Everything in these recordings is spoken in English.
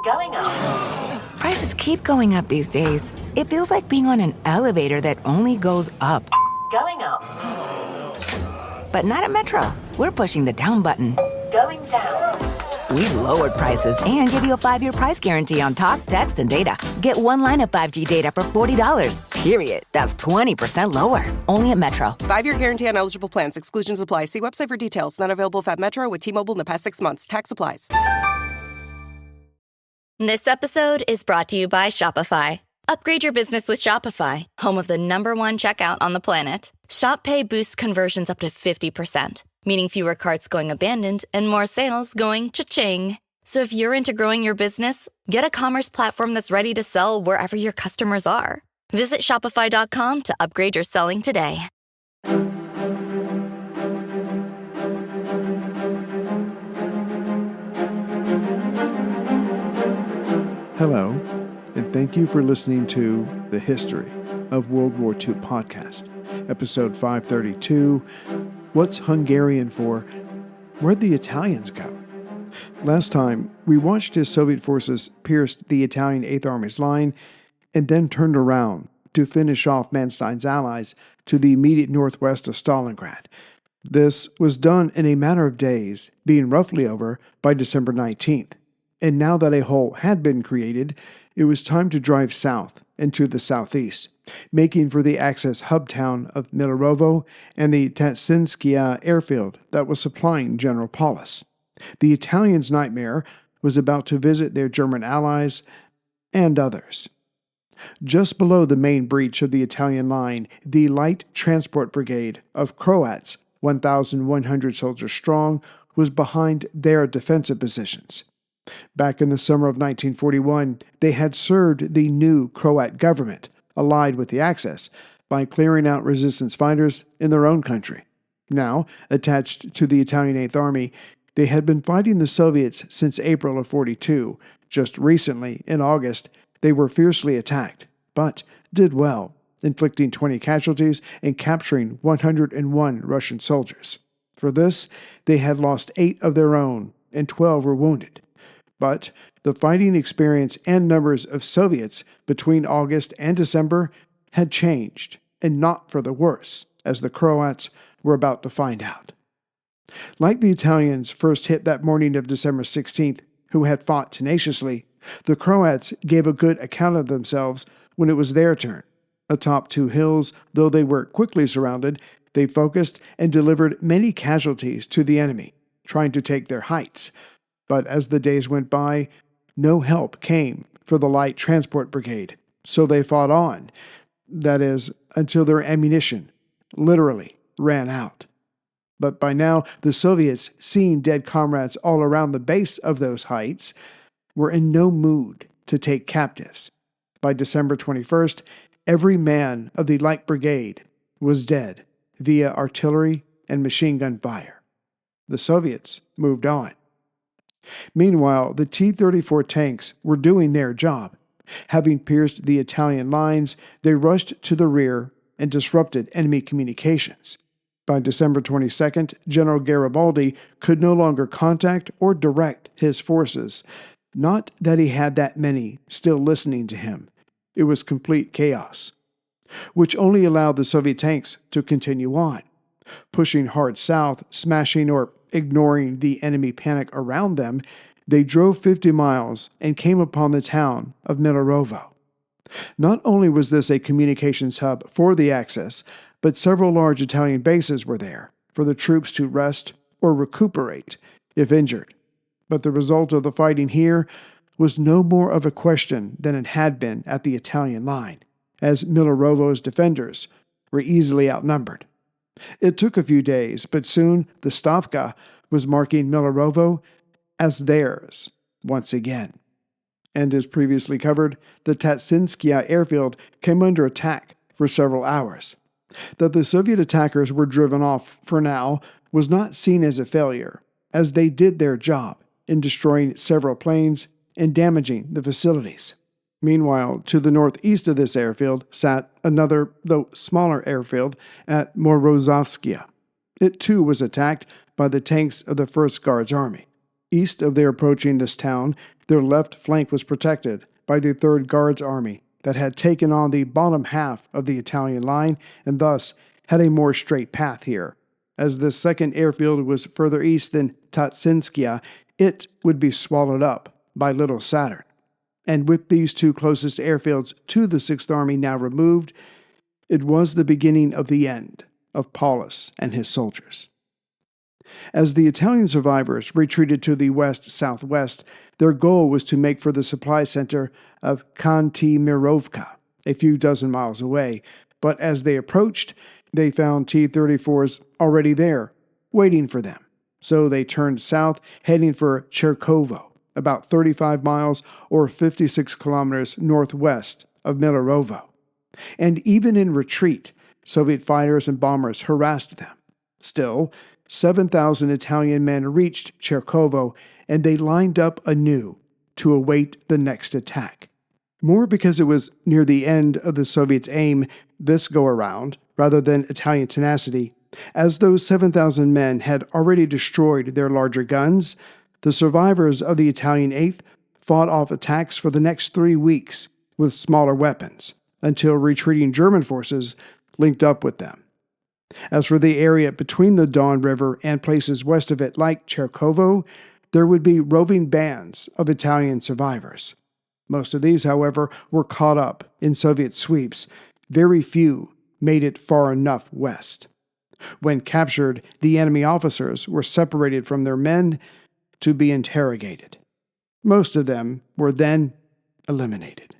Going up. Prices keep going up these days. It feels like being on an elevator that only goes up. Going up. But not at Metro. We're pushing the down button. Going down. We've lowered prices and give you a 5-year price guarantee on talk, text, and data. Get one line of 5G data for $40. Period. That's 20% lower. Only at Metro. 5-year guarantee on eligible plans. Exclusions apply. See website for details. Not available if at Metro with T-Mobile in the past 6 months. Tax applies. This episode is brought to you by Shopify. Upgrade your business with Shopify, home of the #1 checkout on the planet. Shop Pay boosts conversions up to 50%, meaning fewer carts going abandoned and more sales going cha-ching. So if you're into growing your business, get a commerce platform that's ready to sell wherever your customers are. Visit shopify.com to upgrade your selling today. Hello, and thank you for listening to The History of World War II podcast, episode 532, What's Hungarian for? Where'd the Italians go? Last time, we watched as Soviet forces pierced the Italian 8th Army's line and then turned around to finish off Manstein's allies to the immediate northwest of Stalingrad. This was done in a matter of days, being roughly over by December 19th. And now that a hole had been created, it was time to drive south and to the southeast, making for the access hub town of Milerovo and the Tatsinskia airfield that was supplying General Paulus. The Italians' nightmare was about to visit their German allies and others. Just below the main breach of the Italian line, the Light Transport Brigade of Croats, 1,100 soldiers strong, was behind their defensive positions. Back in the summer of 1941, they had served the new Croat government, allied with the Axis, by clearing out resistance fighters in their own country. Now, attached to the Italian 8th Army, they had been fighting the Soviets since April of 42. Just recently, in August, they were fiercely attacked, but did well, inflicting 20 casualties and capturing 101 Russian soldiers. For this, they had lost 8 of their own, and 12 were wounded. But the fighting experience and numbers of Soviets between August and December had changed, and not for the worse, as the Croats were about to find out. Like the Italians first hit that morning of December 16th, who had fought tenaciously, the Croats gave a good account of themselves when it was their turn. Atop 2 hills, though they were quickly surrounded, they focused and delivered many casualties to the enemy, trying to take their heights. But as the days went by, no help came for the Light Transport Brigade, so they fought on. That is, until their ammunition literally ran out. But by now, the Soviets, seeing dead comrades all around the base of those heights, were in no mood to take captives. By December 21st, every man of the Light Brigade was dead via artillery and machine gun fire. The Soviets moved on. Meanwhile, the T-34 tanks were doing their job. Having pierced the Italian lines, they rushed to the rear and disrupted enemy communications. By December 22nd, General Garibaldi could no longer contact or direct his forces. Not that he had that many still listening to him. It was complete chaos, which only allowed the Soviet tanks to continue on, pushing hard south, smashing or ignoring the enemy panic around them. They drove 50 miles and came upon the town of Milerovo. Not only was this a communications hub for the Axis, but several large Italian bases were there for the troops to rest or recuperate if injured. But the result of the fighting here was no more of a question than it had been at the Italian line, as Milerovo's defenders were easily outnumbered. It took a few days, but soon the Stavka was marking Milerovo as theirs once again. And as previously covered, the Tatsinskia airfield came under attack for several hours. That the Soviet attackers were driven off for now was not seen as a failure, as they did their job in destroying several planes and damaging the facilities. Meanwhile, to the northeast of this airfield sat another, though smaller airfield at Morozovskia. It too was attacked by the tanks of the 1st Guards Army. East of their approaching this town, Their left flank was protected by the 3rd Guards Army that had taken on the bottom half of the Italian line and thus had a more straight path here. As the 2nd airfield was further east than Tatsinskia, it would be swallowed up by Little Saturn. And with these two closest airfields to the 6th Army now removed, it was the beginning of the end of Paulus and his soldiers. As the Italian survivors retreated to the west-southwest, their goal was to make for the supply center of Kantemirovka, a few dozen miles away, but as they approached, they found T-34s already there, waiting for them. So they turned south, heading for Cherkovo, about 35 miles or 56 kilometers northwest of Milerovo. And even in retreat, Soviet fighters and bombers harassed them. Still, 7,000 Italian men reached Cherkovo, and they lined up anew to await the next attack. More because it was near the end of the Soviets' aim this go-around, rather than Italian tenacity. As those 7,000 men had already destroyed their larger guns, the survivors of the Italian 8th fought off attacks for the next 3 weeks with smaller weapons, until retreating German forces linked up with them. As for the area between the Don River and places west of it like Cherkovo, there would be roving bands of Italian survivors. Most of these, however, were caught up in Soviet sweeps. Very few made it far enough west. When captured, the enemy officers were separated from their men to be interrogated. Most of them were then eliminated.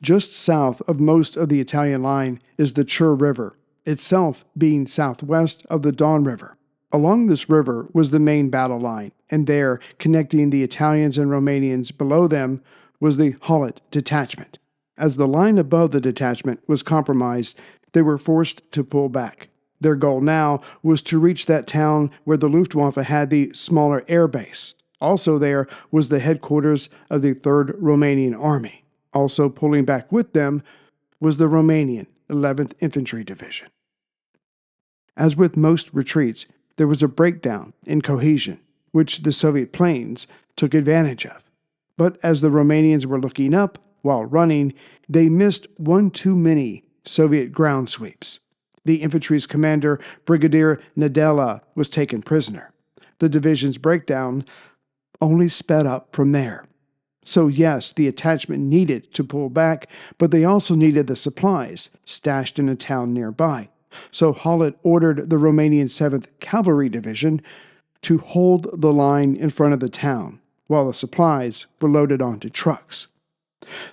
Just south of most of the Italian line is the Chur River, itself being southwest of the Don River. Along this river was the main battle line, and there, connecting the Italians and Romanians below them, was the Hollet detachment. As the line above the detachment was compromised, they were forced to pull back. Their goal now was to reach that town where the Luftwaffe had the smaller air base. Also there was the headquarters of the 3rd Romanian Army. Also pulling back with them was the Romanian 11th Infantry Division. As with most retreats, there was a breakdown in cohesion, which the Soviet planes took advantage of. But as the Romanians were looking up while running, they missed one too many Soviet ground sweeps. The infantry's commander, Brigadier Nadella, was taken prisoner. The division's breakdown only sped up from there. So yes, the attachment needed to pull back, but they also needed the supplies stashed in a town nearby. So Hollet ordered the Romanian 7th Cavalry Division to hold the line in front of the town, while the supplies were loaded onto trucks.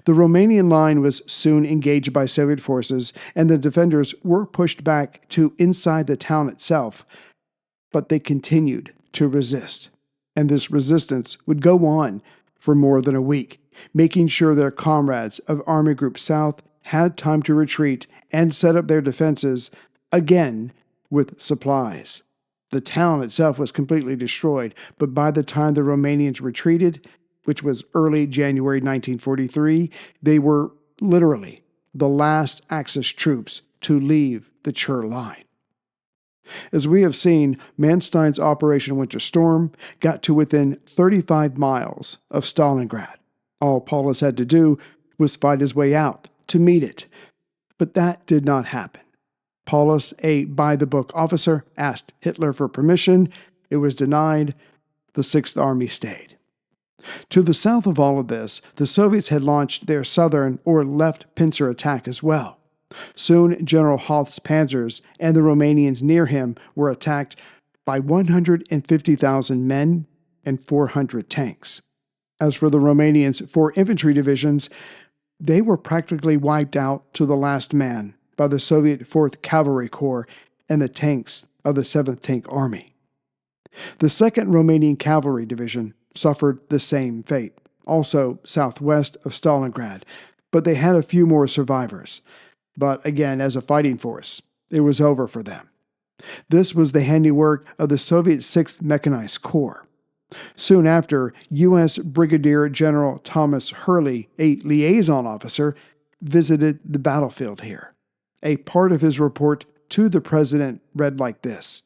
The Romanian line was soon engaged by Soviet forces, and the defenders were pushed back to inside the town itself, but they continued to resist. And this resistance would go on for more than a week, making sure their comrades of Army Group South had time to retreat and set up their defenses again with supplies. The town itself was completely destroyed, but by the time the Romanians retreated, which was early January 1943, they were literally the last Axis troops to leave the Chur line. As we have seen, Manstein's Operation Winter Storm got to within 35 miles of Stalingrad. All Paulus had to do was fight his way out to meet it. But that did not happen. Paulus, a by-the-book officer, asked Hitler for permission. It was denied. The 6th Army stayed. To the south of all of this, the Soviets had launched their southern or left pincer attack as well. Soon, General Hoth's panzers and the Romanians near him were attacked by 150,000 men and 400 tanks. As for the Romanians' 4 infantry divisions, they were practically wiped out to the last man by the Soviet 4th Cavalry Corps and the tanks of the 7th Tank Army. The 2nd Romanian Cavalry Division suffered the same fate, also southwest of Stalingrad, but they had a few more survivors. But again, as a fighting force, it was over for them. This was the handiwork of the Soviet 6th Mechanized Corps. Soon after, U.S. Brigadier General Thomas Hurley, a liaison officer, visited the battlefield here. A part of his report to the president read like this: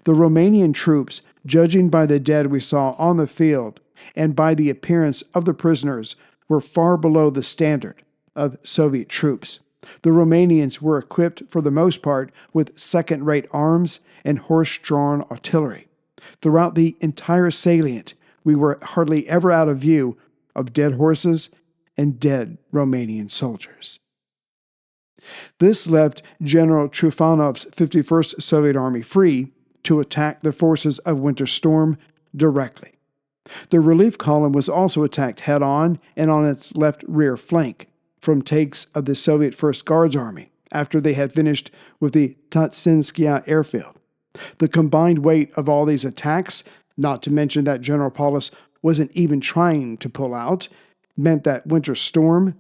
"The Romanian troops, judging by the dead we saw on the field, and by the appearance of the prisoners, were far below the standard of Soviet troops. The Romanians were equipped for the most part with second-rate arms and horse-drawn artillery. Throughout the entire salient, we were hardly ever out of view of dead horses and dead Romanian soldiers. This left General Trufanov's 51st Soviet Army free to attack the forces of Winter Storm directly. The relief column was also attacked head-on and on its left rear flank from takes of the Soviet 1st Guards Army after they had finished with the Tatsinskaya airfield. The combined weight of all these attacks, not to mention that General Paulus wasn't even trying to pull out, meant that Winter Storm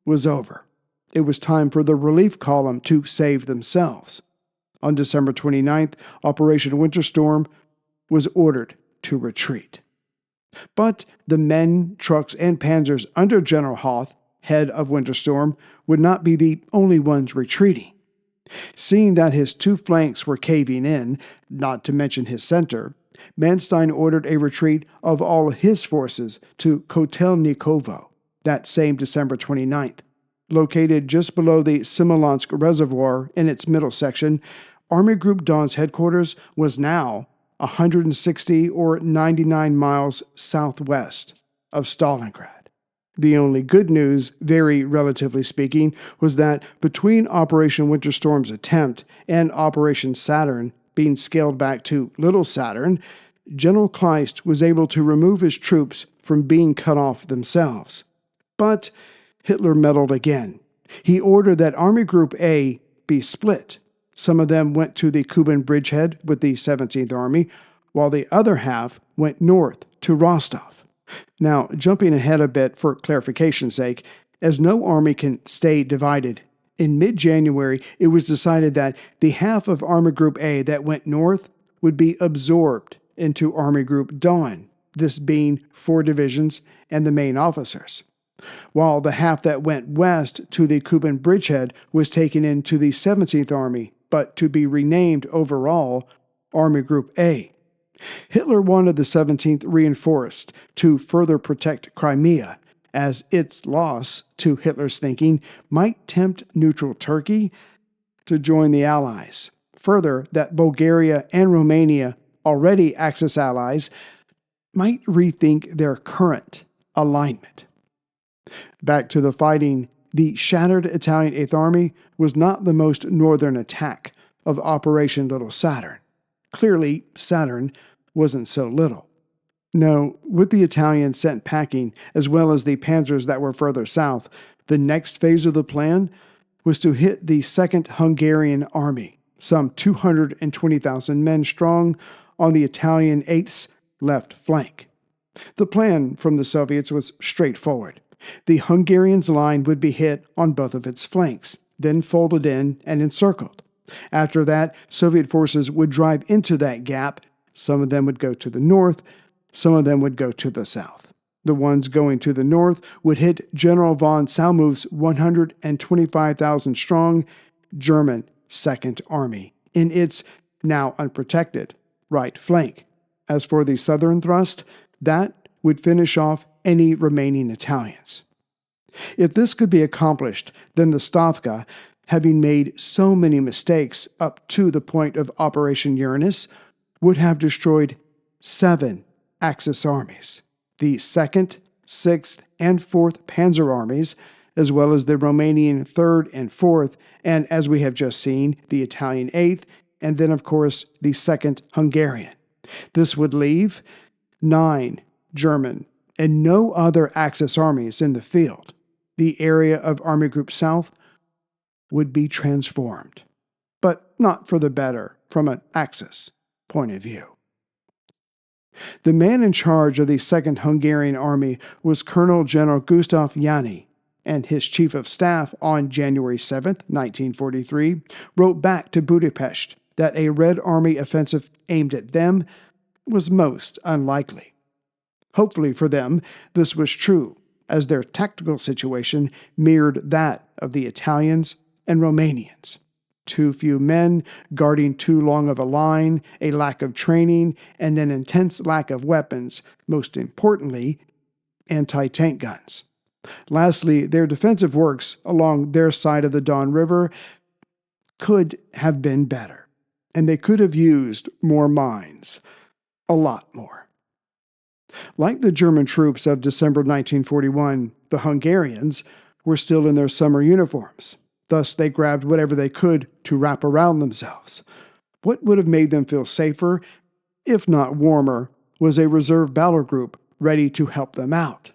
was over. It was time for the relief column to save themselves. On December 29th, Operation Winter Storm was ordered to retreat. But the men, trucks, and panzers under General Hoth, head of Winter Storm, would not be the only ones retreating. Seeing that his two flanks were caving in, not to mention his center, Manstein ordered a retreat of all his forces to Kotelnikovo that same December 29th. Located just below the Smolensk Reservoir in its middle section, Army Group Don's headquarters was now 160 or 99 miles southwest of Stalingrad. The only good news, very relatively speaking, was that between Operation Winter Storm's attempt and Operation Saturn being scaled back to Little Saturn, General Kleist was able to remove his troops from being cut off themselves. But Hitler meddled again. He ordered that Army Group A be split. Some of them went to the Kuban bridgehead with the 17th Army, while the other half went north to Rostov. Now, jumping ahead a bit for clarification's sake, as no army can stay divided, in mid-January it was decided that the half of Army Group A that went north would be absorbed into Army Group Don, this being 4 divisions and the main officers, while the half that went west to the Kuban bridgehead was taken into the 17th Army, but to be renamed overall Army Group A. Hitler wanted the 17th reinforced to further protect Crimea, as its loss, to Hitler's thinking, might tempt neutral Turkey to join the Allies. Further, that Bulgaria and Romania, already Axis allies, might rethink their current alignment. Back to the fighting, the shattered Italian 8th Army was not the most northern attack of Operation Little Saturn. Clearly, Saturn wasn't so little. No, with the Italians sent packing, as well as the panzers that were further south, the next phase of the plan was to hit the 2nd Hungarian Army, some 220,000 men strong, on the Italian 8th's left flank. The plan from the Soviets was straightforward. The Hungarians' line would be hit on both of its flanks, then folded in and encircled. After that, Soviet forces would drive into that gap. Some of them would go to the north, some of them would go to the south. The ones going to the north would hit General von Salmuth's 125,000 strong German 2nd Army in its now unprotected right flank. As for the southern thrust, that would finish off any remaining Italians. If this could be accomplished, then the Stavka, having made so many mistakes up to the point of Operation Uranus, would have destroyed 7 Axis armies, the 2nd, 6th, and 4th Panzer armies, as well as the Romanian 3rd and 4th, and as we have just seen, the Italian 8th, and then of course the 2nd Hungarian. This would leave 9 German and no other Axis armies in the field. The area of Army Group South would be transformed, but not for the better from an Axis point of view. The man in charge of the 2nd Hungarian Army was Colonel General Gustav Jani, and his chief of staff on January 7, 1943, wrote back to Budapest that a Red Army offensive aimed at them was most unlikely. Hopefully for them, this was true, as their tactical situation mirrored that of the Italians and Romanians. Too few men, guarding too long of a line, a lack of training, and an intense lack of weapons, most importantly, anti-tank guns. Lastly, their defensive works along their side of the Don River could have been better, and they could have used more mines, a lot more. Like the German troops of December 1941, the Hungarians were still in their summer uniforms. Thus, they grabbed whatever they could to wrap around themselves. What would have made them feel safer, if not warmer, was a reserve battle group ready to help them out.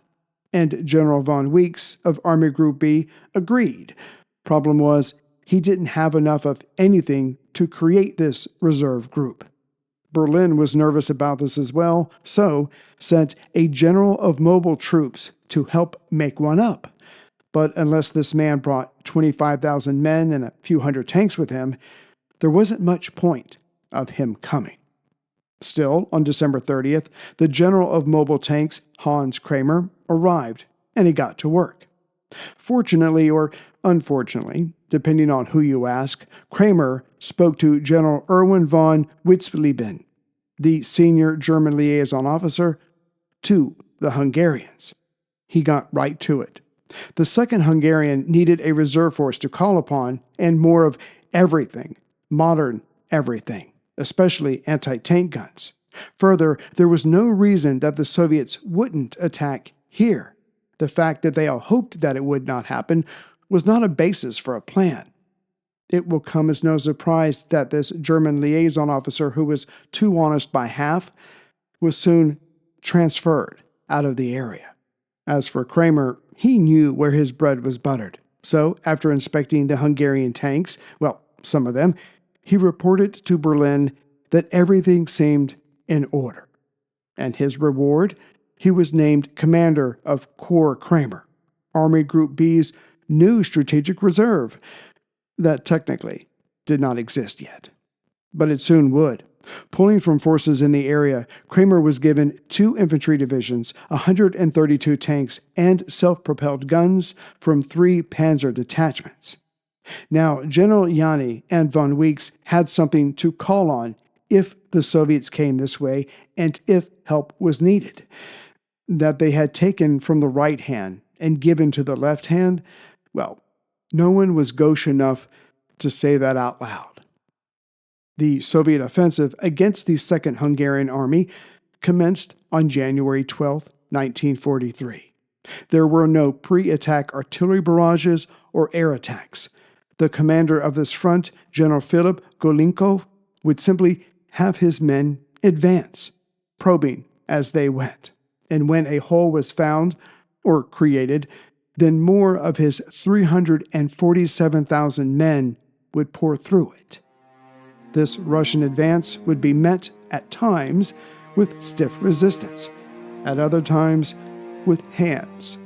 And General von Weeks of Army Group B agreed. Problem was, he didn't have enough of anything to create this reserve group. Berlin was nervous about this as well, so sent a general of mobile troops to help make one up. But unless this man brought 25,000 men and a few hundred tanks with him, there wasn't much point of him coming. Still, on December 30th, the general of mobile tanks, Hans Kramer, arrived, and he got to work. Fortunately or unfortunately, depending on who you ask, Kramer spoke to General Erwin von Witzleben, the senior German liaison officer, to the Hungarians. He got right to it. The Second Hungarian needed a reserve force to call upon and more of everything, modern everything, especially anti-tank guns. Further, there was no reason that the Soviets wouldn't attack here. The fact that they all hoped that it would not happen was not a basis for a plan. It will come as no surprise that this German liaison officer, who was too honest by half, was soon transferred out of the area. As for Kramer, he knew where his bread was buttered. So, after inspecting the Hungarian tanks, well, some of them, he reported to Berlin that everything seemed in order. And his reward? He was named commander of Corps Kramer, Army Group B's new strategic reserve that technically did not exist yet. But it soon would. Pulling from forces in the area, Kramer was given 2 infantry divisions, 132 tanks, and self-propelled guns from 3 panzer detachments. Now, General Yanni and von Weeks had something to call on if the Soviets came this way and if help was needed. That they had taken from the right hand and given to the left hand, well, no one was gauche enough to say that out loud. The Soviet offensive against the Second Hungarian Army commenced on January 12, 1943. There were no pre-attack artillery barrages or air attacks. The commander of this front, General Philip Golinkov, would simply have his men advance, probing as they went. And when a hole was found or created, then more of his 347,000 men would pour through it. This Russian advance would be met at times with stiff resistance, at other times with hands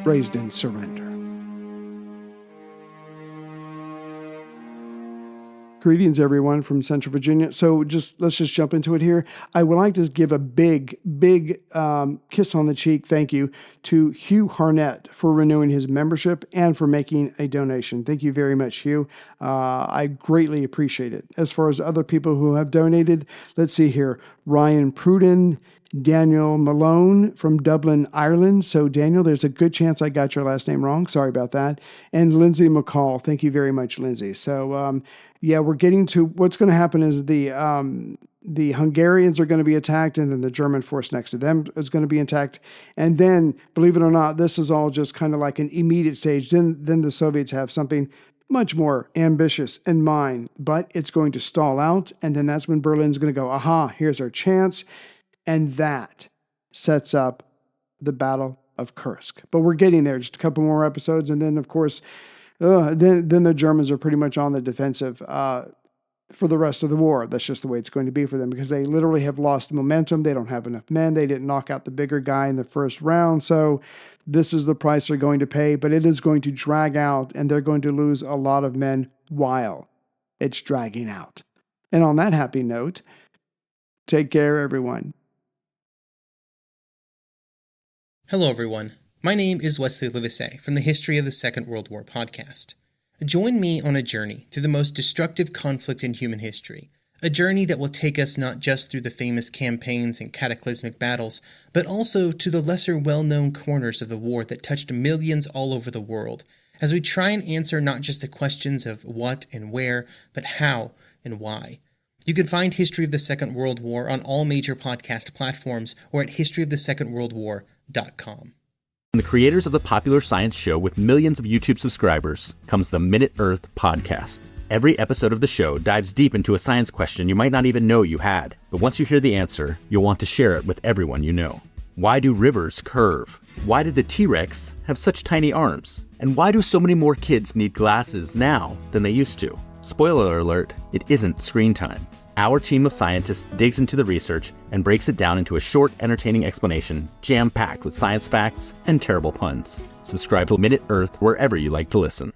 raised in surrender. Greetings, everyone, from Central Virginia. So let's just jump into it here. I would like to give a big kiss on the cheek thank you to Hugh Harnett for renewing his membership and for making a donation. Thank you very much, Hugh. I greatly appreciate it. As far as other people who have donated, let's see here. Ryan Pruden, Daniel Malone from Dublin, Ireland. So, Daniel, there's a good chance I got your last name wrong. Sorry about that. And Lindsay McCall. Thank you very much, Lindsay. So, yeah, we're getting to what's going to happen is the Hungarians are going to be attacked, and then the German force next to them is going to be attacked. And then, believe it or not, this is all just kind of like an immediate stage. Then the Soviets have something much more ambitious in mind, but it's going to stall out. And then that's when Berlin's going to go, aha, here's our chance. And that sets up the Battle of Kursk. But we're getting there, just a couple more episodes. And then, of course, then the Germans are pretty much on the defensive for the rest of the war. That's just the way it's going to be for them because they literally have lost momentum. They don't have enough men. They didn't knock out the bigger guy in the first round. So this is the price they're going to pay. But it is going to drag out, and they're going to lose a lot of men while it's dragging out. And on that happy note, take care, everyone. Hello, everyone. My name is Wesley Livesey from the History of the Second World War podcast. Join me on a journey through the most destructive conflict in human history. A journey that will take us not just through the famous campaigns and cataclysmic battles, but also to the lesser well-known corners of the war that touched millions all over the world, as we try and answer not just the questions of what and where, but how and why. You can find History of the Second World War on all major podcast platforms or at historyofthesecondworldwar.com. From the creators of the popular science show with millions of YouTube subscribers comes the Minute Earth podcast. Every episode of the show dives deep into a science question you might not even know you had. But once you hear the answer, you'll want to share it with everyone you know. Why do rivers curve? Why did the T-Rex have such tiny arms? And why do so many more kids need glasses now than they used to? Spoiler alert, it isn't screen time. Our team of scientists digs into the research and breaks it down into a short, entertaining explanation, jam-packed with science facts and terrible puns. Subscribe to Minute Earth wherever you like to listen.